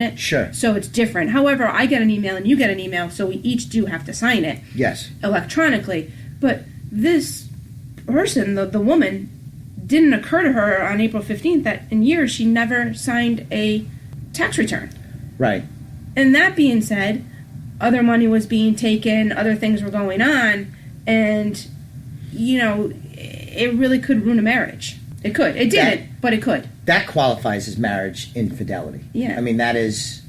it. Sure. So it's different. However, I get an email and you get an email, so we each do have to sign it. Yes. Electronically. But this person, the woman, didn't occur to her on April 15th that in years she never signed a tax return. Right. And that being said, other money was being taken, other things were going on, and, it really could ruin a marriage. It could. It didn't, but it could. That qualifies as marriage infidelity. Yeah. I mean, that's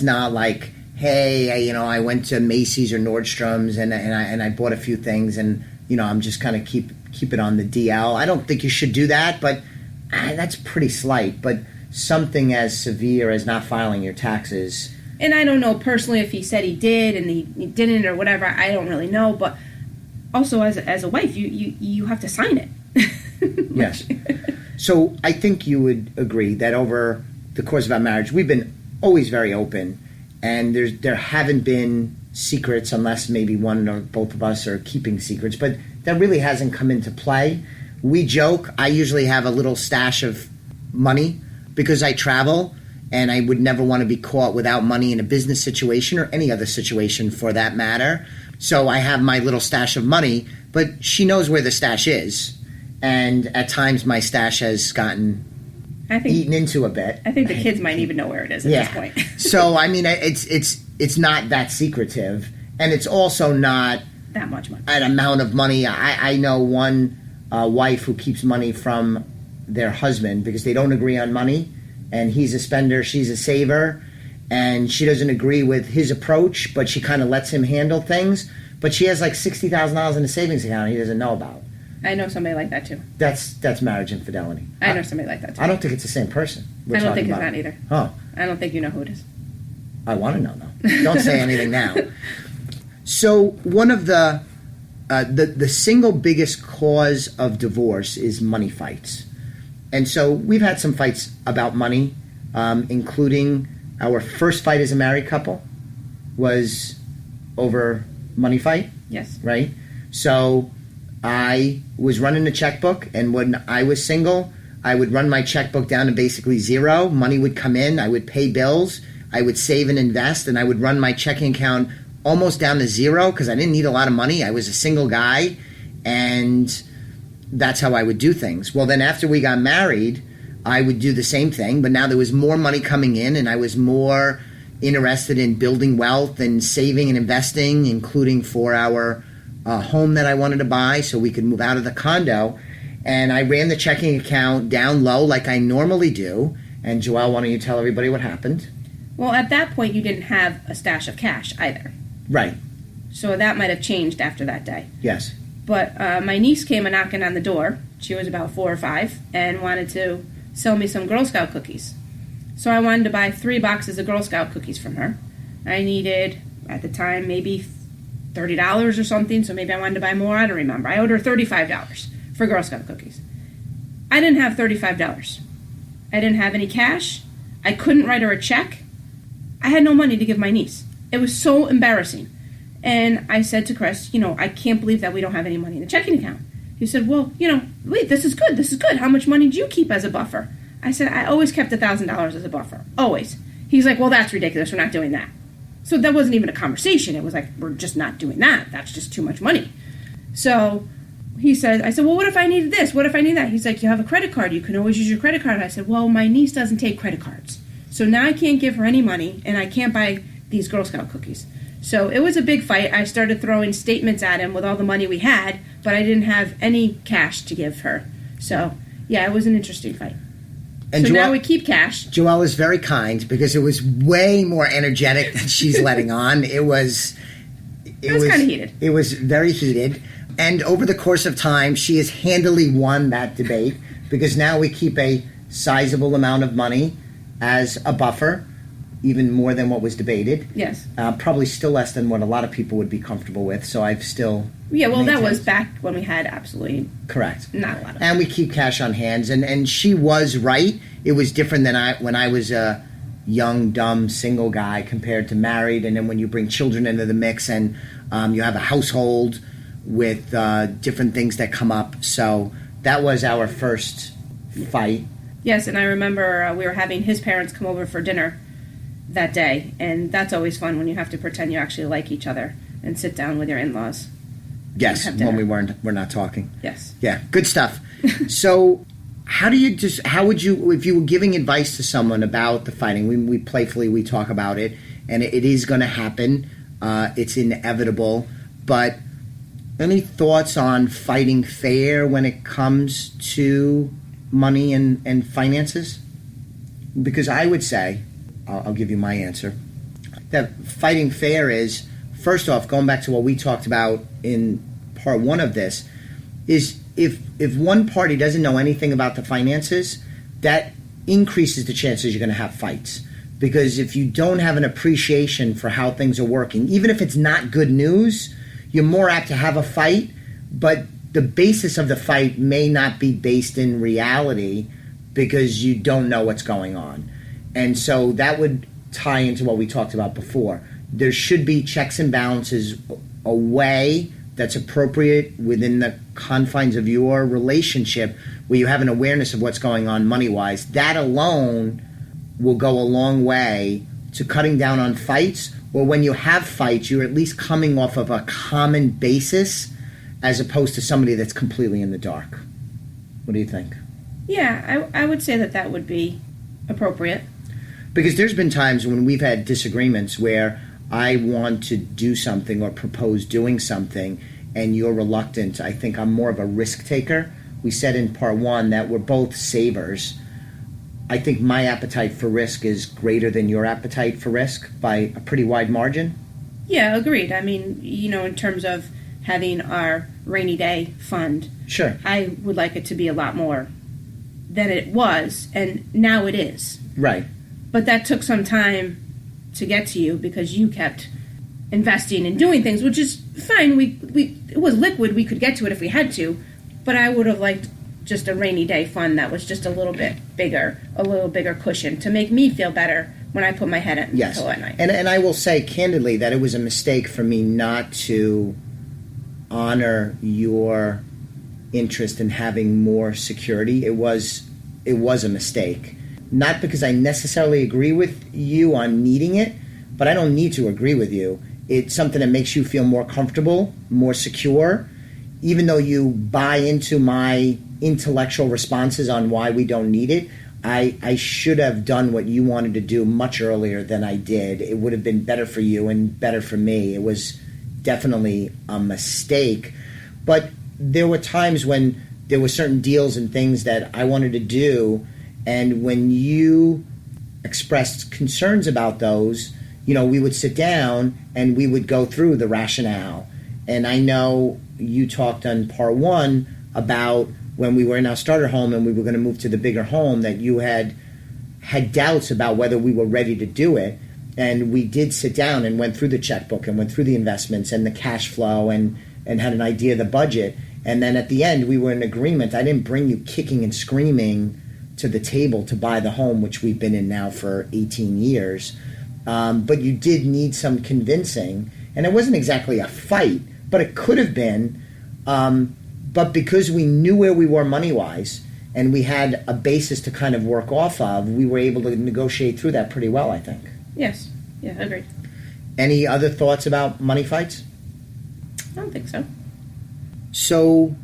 not like, hey, I went to Macy's or Nordstrom's and I bought a few things and, I'm just kind of keep it on the DL. I don't think you should do that, but that's pretty slight. But something as severe as not filing your taxes. And I don't know personally if he said he did and he didn't or whatever. I don't really know. But also as a wife, you have to sign it. Yes. So I think you would agree that over the course of our marriage, we've been always very open, and there haven't been secrets unless maybe one or both of us are keeping secrets, but that really hasn't come into play. We joke. I usually have a little stash of money because I travel, and I would never want to be caught without money in a business situation or any other situation for that matter. So I have my little stash of money, but she knows where the stash is. And at times my stash has gotten eaten into a bit. I think the kids might even know where it is at this point. So, I mean, it's not that secretive. And it's also not that much money. An amount of money. I know one wife who keeps money from their husband because they don't agree on money. And he's a spender, she's a saver. And she doesn't agree with his approach, but she kind of lets him handle things. But she has like $60,000 in a savings account he doesn't know about. I know somebody like that too. That's marriage infidelity. I know somebody like that too. I don't think it's the same person. I don't think it's not either. Oh. I don't think you know who it is. I want to know though. Don't say anything now. So one of the single biggest cause of divorce is money fights. And so we've had some fights about money, including our first fight as a married couple was over money fight. Yes. Right? So I was running a checkbook, and when I was single, I would run my checkbook down to basically zero. Money would come in, I would pay bills, I would save and invest, and I would run my checking account almost down to zero because I didn't need a lot of money. I was a single guy, and that's how I would do things. Well, then after we got married, I would do the same thing, but now there was more money coming in, and I was more interested in building wealth and saving and investing, including for our home that I wanted to buy so we could move out of the condo. And I ran the checking account down low like I normally do. And Joelle, why don't you tell everybody what happened? Well, at that point, you didn't have a stash of cash either. Right. So that might have changed after that day. Yes. But my niece came a knocking on the door. She was about 4 or 5 and wanted to sell me some Girl Scout cookies. So I wanted to buy 3 boxes of Girl Scout cookies from her. I needed, at the time, maybe $30 or something, so maybe I wanted to buy more. I don't remember. I owed her $35 for Girl Scout cookies. I didn't have $35. I didn't have any cash. I couldn't write her a check. I had no money to give my niece. It was so embarrassing. And I said to Chris, I can't believe that we don't have any money in the checking account. He said, well, wait, this is good. This is good. How much money do you keep as a buffer? I said, I always kept $1,000 as a buffer. Always. He's like, well, that's ridiculous. We're not doing that. So that wasn't even a conversation. It was like, we're just not doing that. That's just too much money. So I said, well, what if I needed this? What if I need that? He's like, you have a credit card. You can always use your credit card. I said, well, my niece doesn't take credit cards. So now I can't give her any money, and I can't buy these Girl Scout cookies. So it was a big fight. I started throwing statements at him with all the money we had, but I didn't have any cash to give her. So, yeah, it was an interesting fight. And so now we keep cash. Joelle is very kind because it was way more energetic than she's letting on. It was kind of heated. It was very heated. And over the course of time, she has handily won that debate because now we keep a sizable amount of money as a buffer, even more than what was debated. Yes. Probably still less than what a lot of people would be comfortable with. So I've still... Yeah, well, that was back when we had absolutely... Correct. Not a lot of... And we keep cash on hands. And she was right. It was different than when I was a young, dumb, single guy compared to married. And then when you bring children into the mix and you have a household with different things that come up. So that was our first fight. Yes, and I remember we were having his parents come over for dinner. that day. And that's always fun when you have to pretend you actually like each other and sit down with your in-laws. Yes, Have dinner. when we're not talking. Yes. Yeah, good stuff. So, how would you, if you were giving advice to someone about the fighting, we playfully, we talk about it, and it is going to happen. It's inevitable. But any thoughts on fighting fair when it comes to money and finances? Because I would say, I'll give you my answer, that fighting fair is, first off, going back to what we talked about in part one of this, is if one party doesn't know anything about the finances, that increases the chances you're going to have fights. Because if you don't have an appreciation for how things are working, even if it's not good news, you're more apt to have a fight, but the basis of the fight may not be based in reality because you don't know what's going on. And so that would tie into what we talked about before. There should be checks and balances, a way that's appropriate within the confines of your relationship where you have an awareness of what's going on money-wise. That alone will go a long way to cutting down on fights, or when you have fights, you're at least coming off of a common basis as opposed to somebody that's completely in the dark. What do you think? Yeah, I would say that would be appropriate. Because there's been times when we've had disagreements where I want to do something or propose doing something and you're reluctant. I think I'm more of a risk taker. We said in part one that we're both savers. I think my appetite for risk is greater than your appetite for risk by a pretty wide margin. Yeah, agreed. I mean, in terms of having our rainy day fund, Sure. I would like it to be a lot more than it was, and now it is. Right. But that took some time to get to you because you kept investing and doing things, which is fine. It was liquid. We could get to it if we had to, but I would have liked just a rainy day fund that was just a little bit bigger, a little bigger cushion to make me feel better when I put my head in the pillow at night. And I will say candidly that it was a mistake for me not to honor your interest in having more security. It was a mistake. Not because I necessarily agree with you on needing it, but I don't need to agree with you. It's something that makes you feel more comfortable, more secure, even though you buy into my intellectual responses on why we don't need it. I should have done what you wanted to do much earlier than I did. It would have been better for you and better for me. It was definitely a mistake. But there were times when there were certain deals and things that I wanted to do, and when you expressed concerns about those, we would sit down and we would go through the rationale. And I know you talked on part one about when we were in our starter home and we were going to move to the bigger home, that you had doubts about whether we were ready to do it. And we did sit down and went through the checkbook and went through the investments and the cash flow and had an idea of the budget. And then at the end, we were in agreement. I didn't bring you kicking and screaming to the table to buy the home, which we've been in now for 18 years. But you did need some convincing. And it wasn't exactly a fight, but it could have been. But because we knew where we were money-wise and we had a basis to kind of work off of, we were able to negotiate through that pretty well, I think. Yes. Yeah, agreed. Any other thoughts about money fights? I don't think so. So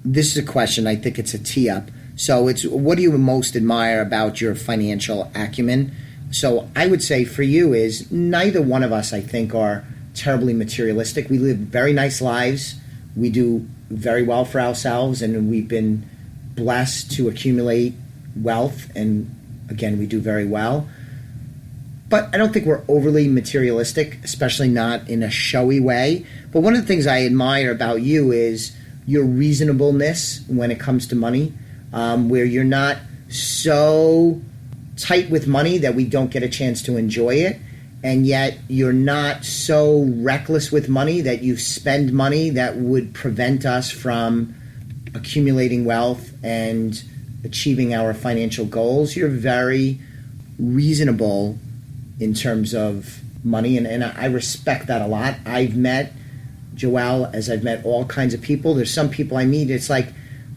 this is a question. I think it's a tee-up. So it's, what do you most admire about your financial acumen? So I would say for you is neither one of us, I think, are terribly materialistic. We live very nice lives. We do very well for ourselves, and we've been blessed to accumulate wealth, and again, we do very well. But I don't think we're overly materialistic, especially not in a showy way. But one of the things I admire about you is your reasonableness when it comes to money, where you're not so tight with money that we don't get a chance to enjoy it, and yet you're not so reckless with money that you spend money that would prevent us from accumulating wealth and achieving our financial goals. You're very reasonable in terms of money, and I respect that a lot. I've met Joelle as I've met all kinds of people. There's some people I meet, it's like,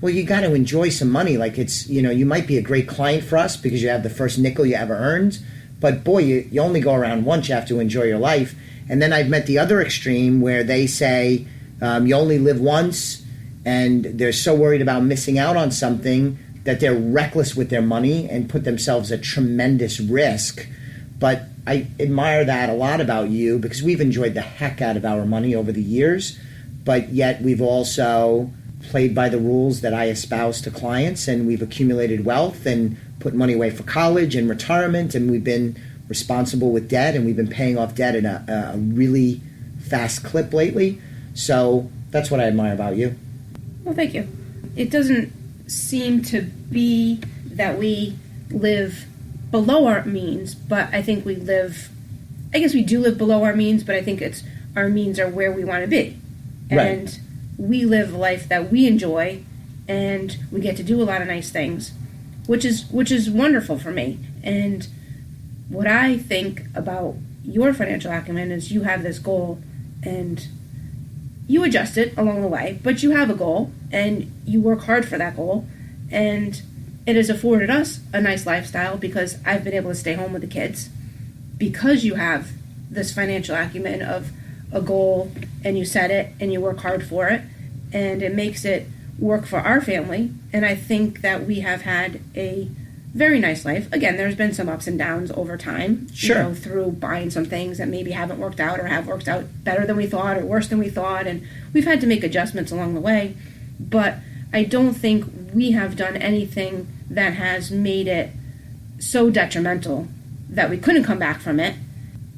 well, you got to enjoy some money. Like, it's, you might be a great client for us because you have the first nickel you ever earned, But boy, you only go around once. You have to enjoy your life. And then I've met the other extreme where they say you only live once, and they're so worried about missing out on something that they're reckless with their money and put themselves at tremendous risk. But I admire that a lot about you, because we've enjoyed the heck out of our money over the years, but yet we've also played by the rules that I espouse to clients, and we've accumulated wealth and put money away for college and retirement, and we've been responsible with debt, and we've been paying off debt at a really fast clip lately. So that's what I admire about you. Well, thank you. It doesn't seem to be that we live below our means, but I think we do live below our means, but I think our means are where we want to be. And Right. We live a life that we enjoy, and we get to do a lot of nice things, which is wonderful for me. And what I think about your financial acumen is you have this goal, and you adjust it along the way, but you have a goal, and you work hard for that goal, and it has afforded us a nice lifestyle because I've been able to stay home with the kids because you have this financial acumen of a goal, and you set it and you work hard for it, and it makes it work for our family. And I think that we have had a very nice life. Again, there's been some ups and downs over time, Sure. Through buying some things that maybe haven't worked out or have worked out better than we thought or worse than we thought, and we've had to make adjustments along the way. But I don't think we have done anything that has made it so detrimental that we couldn't come back from it.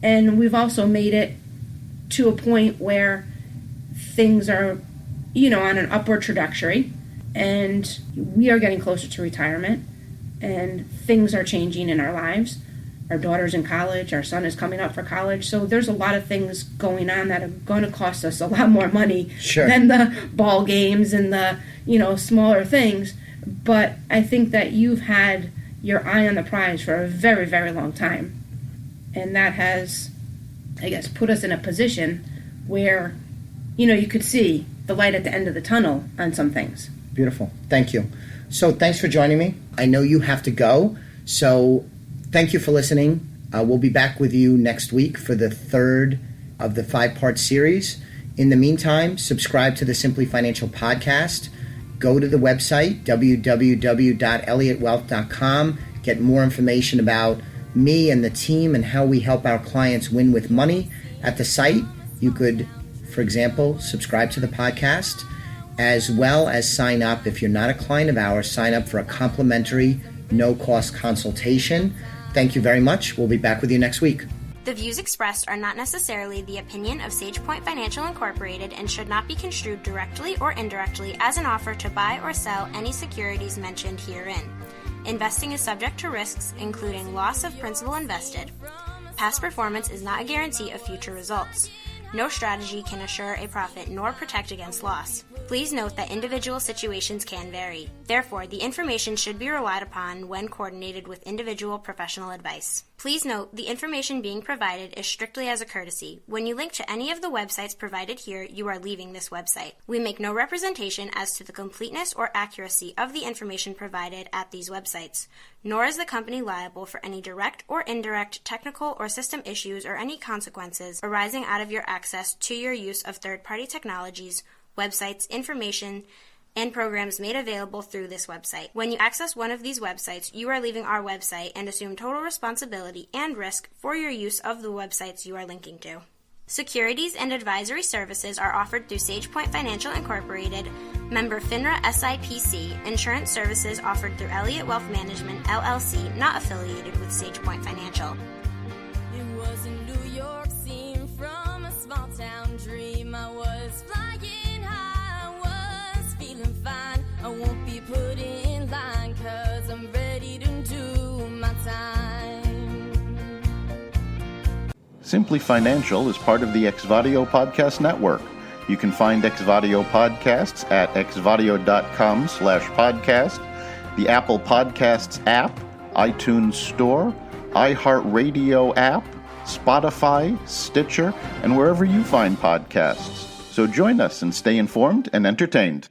And we've also made it to a point where things are, on an upward trajectory, and we are getting closer to retirement, and things are changing in our lives. Our daughter's in college, our son is coming up for college, so there's a lot of things going on that are going to cost us a lot more money Sure. than the ball games and the, smaller things. But I think that you've had your eye on the prize for a very, very long time. And that has, I guess, put us in a position where, you could see the light at the end of the tunnel on some things. Beautiful. Thank you. So thanks for joining me. I know you have to go, so thank you for listening. We'll be back with you next week for the third of the 5-part series. In the meantime, subscribe to the Simply Financial podcast. Go to the website, www.elliottwealth.com. Get more information about me and the team and how we help our clients win with money. At the site, you could, for example, subscribe to the podcast, as well as sign up. If you're not a client of ours, sign up for a complimentary, no-cost consultation. Thank you very much. We'll be back with you next week. The views expressed are not necessarily the opinion of SagePoint Financial Incorporated and should not be construed directly or indirectly as an offer to buy or sell any securities mentioned herein. Investing is subject to risks, including loss of principal invested. Past performance is not a guarantee of future results. No strategy can assure a profit nor protect against loss. Please note that individual situations can vary. Therefore, the information should be relied upon when coordinated with individual professional advice. Please note the information being provided is strictly as a courtesy. When you link to any of the websites provided here, you are leaving this website. We make no representation as to the completeness or accuracy of the information provided at these websites, nor is the company liable for any direct or indirect technical or system issues or any consequences arising out of your access to your use of third-party technologies, websites, information, and programs made available through this website. When you access one of these websites, you are leaving our website and assume total responsibility and risk for your use of the websites you are linking to. Securities and advisory services are offered through SagePoint Financial Incorporated, member FINRA SIPC. Insurance services offered through Elliott Wealth Management, LLC, not affiliated with SagePoint Financial. It was a New York scene from a small town dream. I was flying high, I was feeling fine. I won't be put in line, 'cause I'm ready to do my time. Simply Financial is part of the Exvadio Podcast Network. You can find Exvadio podcasts at exvadio.com/podcast, the Apple Podcasts app, iTunes Store, iHeartRadio app, Spotify, Stitcher, and wherever you find podcasts. So join us and stay informed and entertained.